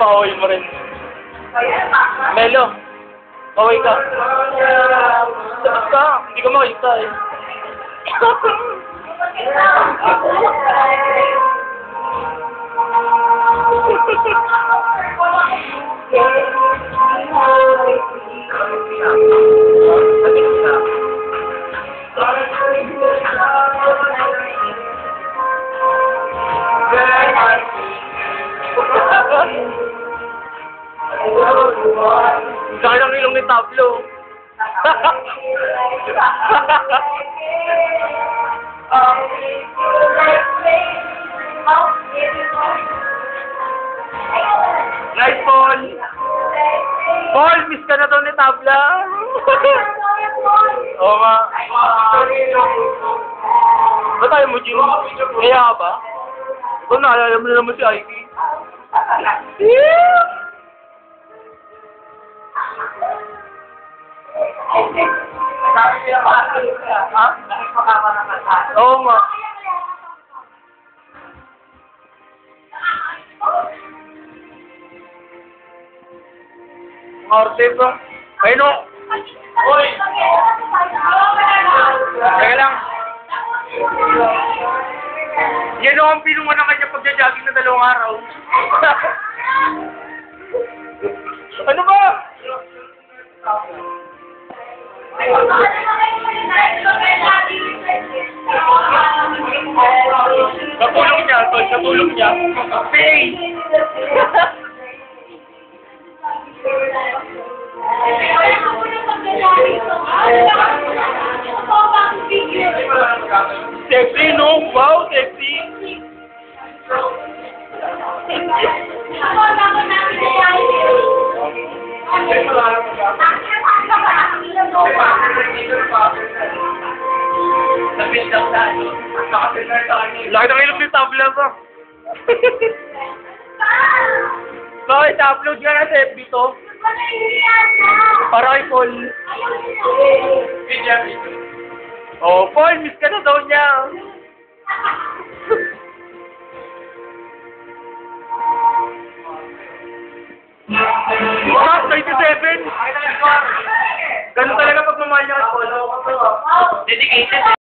Pakaway mo rin. Melo, kaway ka. Sabas ka, hindi ka makita eh. Saan ang ilong ni Tablo? Nice, Paul! Paul, miss ka na daw ni Tabla! Oo nga. Ba't tayo mo, Jim? Kaya ka ba? Ikaw naalala mo na naman si Ivy. Ha? Oo nga. Arte ba? Ayun o! Uy! Teka lang. Yan o ang pinungan naman niya pagja-jogging na 2 araw. Ano ba? Katulong niya, Tol. Katulong niya. Pay! Sexy, no? Wow, sexy! Laki ng ilong ni Tabla ba? Bakit upload nga na sa FB to? Para kay Paul. Oh, Paul, miss ka na daw niya. Mark, 97! Ganun talaga pag mamahal niya kay Paul. Dedicated.